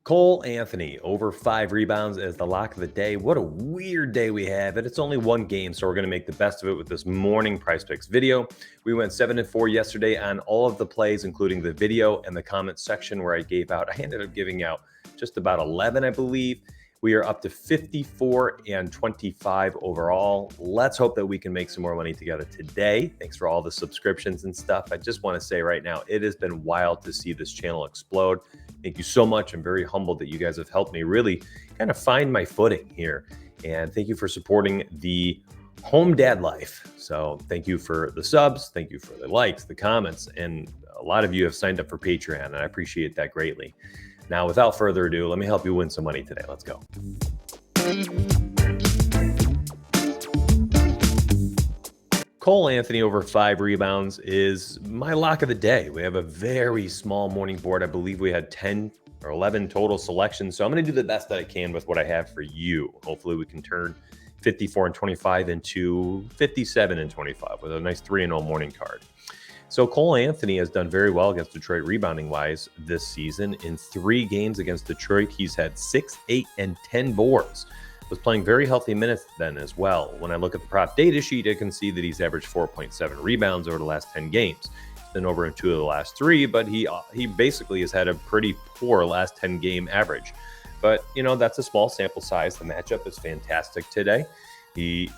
Cole Anthony over 5 rebounds as the lock of the day. What a weird day we have, and it's only one game, so we're going to make the best of it with this morning Prize Picks video. We went 7-4 yesterday on all of the plays, including the video and the comment section where I ended up giving out just about 11, I believe. We are up to 54 and 25 overall. Let's hope that we can make some more money together today. Thanks for all the subscriptions and stuff. I just want to say right now, it has been wild to see this channel explode. Thank you so much. I'm very humbled that you guys have helped me really kind of find my footing here. And thank you for supporting the home dad life. So thank you for the subs. Thank you for the likes, the comments, and a lot of you have signed up for Patreon, and I appreciate that greatly. Now, without further ado, let me help you win some money today. Let's go. Cole Anthony over 5 rebounds is my lock of the day. We have a very small morning board. I believe we had 10 or 11 total selections. So I'm going to do the best that I can with what I have for you. Hopefully we can turn 54 and 25 into 57 and 25 with a nice 3-0 morning card. So Cole Anthony has done very well against Detroit rebounding-wise this season. In 3 games against Detroit, he's had 6, 8, and 10 boards. Was playing very healthy minutes then as well. When I look at the prop data sheet, I can see that he's averaged 4.7 rebounds over the last 10 games. He's been over in 2 of the last 3, but he basically has had a pretty poor last 10-game average. But, you know, that's a small sample size. The matchup is fantastic today. The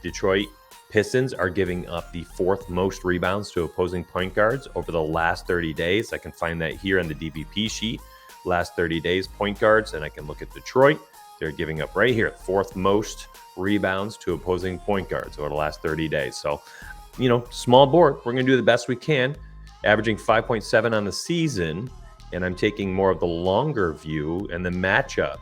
Detroit Pistons are giving up the 4th most rebounds to opposing point guards over the last 30 days. I can find that here on the DVP sheet. Last 30 days point guards, and I can look at Detroit. They're giving up right here 4th most rebounds to opposing point guards over the last 30 days. So, you know, small board. We're going to do the best we can, averaging 5.7 on the season, and I'm taking more of the longer view and the matchup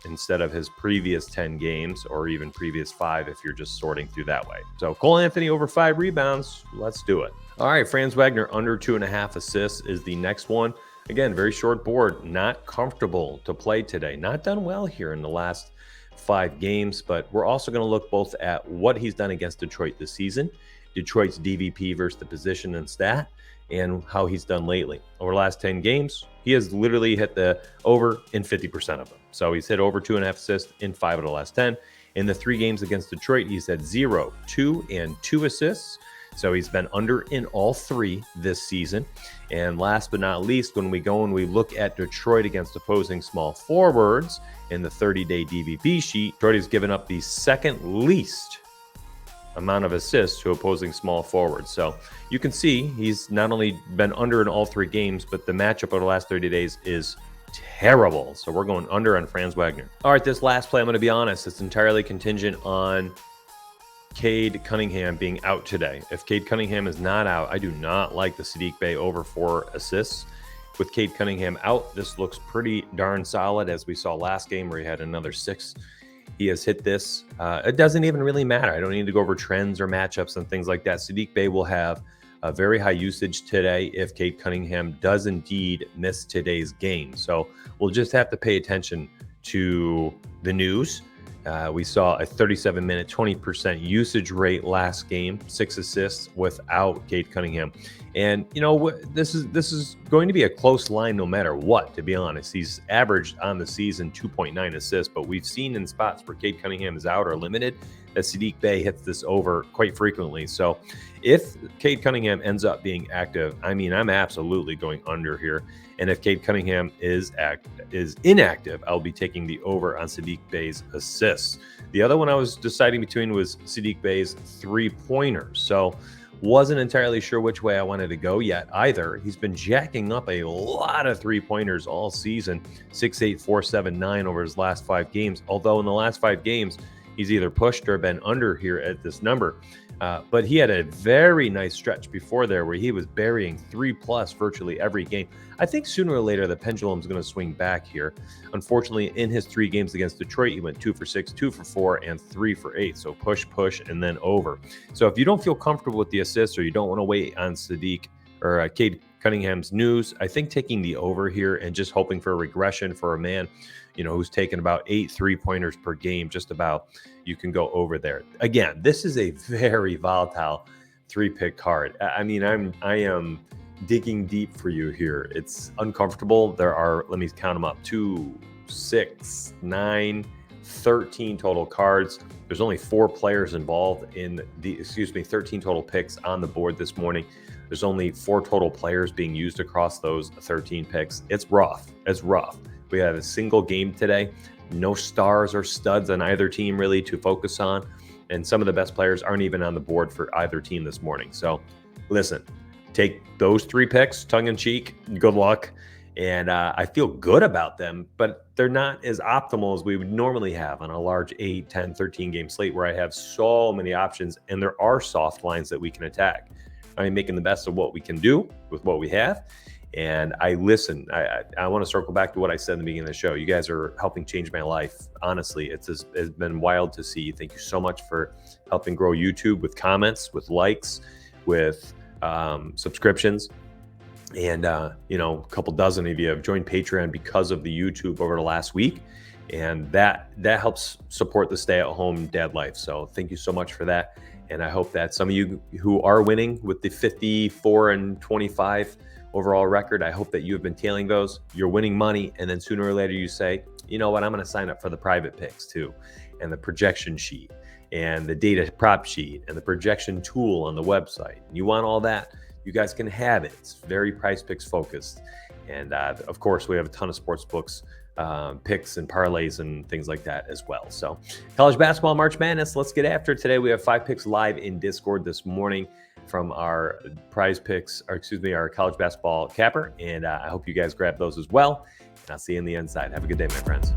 instead of his previous 10 games or even previous 5 if you're just sorting through that way. So Cole Anthony over 5 rebounds. Let's do it. All right, Franz Wagner under 2.5 assists is the next one. Again, very short board, not comfortable to play today. Not done well here in the last 5 games, but we're also going to look both at what he's done against Detroit this season, Detroit's DVP versus the position and stat, and how he's done lately. Over the last 10 games, he has literally hit the over in 50% of them. So he's hit over 2.5 assists in 5 of the last 10. In the 3 games against Detroit, he's had 0, 2, and 2 assists. So he's been under in all 3 this season. And last but not least, when we go and we look at Detroit against opposing small forwards in the 30-day DVP sheet, Detroit has given up the 2nd least amount of assists to opposing small forwards. So you can see he's not only been under in all 3 games, but the matchup over the last 30 days is terrible. So we're going under on Franz Wagner. All right, this last play, I'm going to be honest, it's entirely contingent on Cade Cunningham being out today. If Cade Cunningham is not out, I do not like the Saddiq Bey over 4 assists. With Cade Cunningham out, this looks pretty darn solid, as we saw last game where he had another 6. He has hit this. It doesn't even really matter. I don't need to go over trends or matchups and things like that. Saddiq Bey will have a very high usage today if Cade Cunningham does indeed miss today's game. So we'll just have to pay attention to the news. We saw a 37-minute, 20% usage rate last game, 6 assists without Cade Cunningham. And, you know, this is going to be a close line no matter what, to be honest. He's averaged on the season 2.9 assists, but we've seen in spots where Cade Cunningham is out or limited that Saddiq Bey hits this over quite frequently. So if Cade Cunningham ends up being active, I mean, I'm absolutely going under here. And if Cade Cunningham is inactive, I'll be taking the over on Saddiq Bey's assists. The other one I was deciding between was Saddiq Bey's 3-pointers. So wasn't entirely sure which way I wanted to go yet either. He's been jacking up a lot of 3-pointers all season, 6, 8, 4, 7, 9 over his last 5 games. Although in the last 5 games, he's either pushed or been under here at this number. But he had a very nice stretch before there where he was burying 3+ virtually every game. I think sooner or later the pendulum's going to swing back here. Unfortunately, in his 3 games against Detroit, he went 2 for 6, 2 for 4, and 3 for 8. So push, and then over. So if you don't feel comfortable with the assists or you don't want to wait on Saddiq or Cade Cunningham's news, I think taking the over here and just hoping for a regression for a man, you know, who's taken about 8 3-pointers per game, just about, you can go over there. Again, this is a very volatile 3-pick card. I mean, I am digging deep for you here. It's uncomfortable. There are, let me count them up, 2, 6, 9, 13 total cards. There's only 4 players involved in the, 13 total picks on the board this morning. There's only 4 total players being used across those 13 picks. It's rough. It's rough. We had a single game today. No stars or studs on either team really to focus on. And some of the best players aren't even on the board for either team this morning. So listen, take those 3 picks, tongue in cheek, good luck. And I feel good about them, but they're not as optimal as we would normally have on a large 8, 10, 13 game slate where I have so many options and there are soft lines that we can attack. I'm making the best of what we can do with what we have. And I listen. I want to circle back to what I said in the beginning of the show. You guys are helping change my life. Honestly, it's been wild to see. Thank you so much for helping grow YouTube with comments, with likes, with subscriptions. And, a couple dozen of you have joined Patreon because of the YouTube over the last week. And that helps support the stay-at-home dad life. So thank you so much for that. And I hope that some of you who are winning with the 54-25 overall record, I hope that you have been tailing those. You're winning money. And then sooner or later you say, you know what, I'm going to sign up for the private picks too. And the projection sheet and the data prop sheet and the projection tool on the website. You want all that? You guys can have it. It's very Prize Picks focused. And of course, we have a ton of sports books, picks and parlays and things like that as well. So college basketball, March Madness, let's get after it today. We have 5 picks live in Discord this morning from our Prize Picks, our college basketball capper. And I hope you guys grab those as well. And I'll see you on the inside. Have a good day, my friends.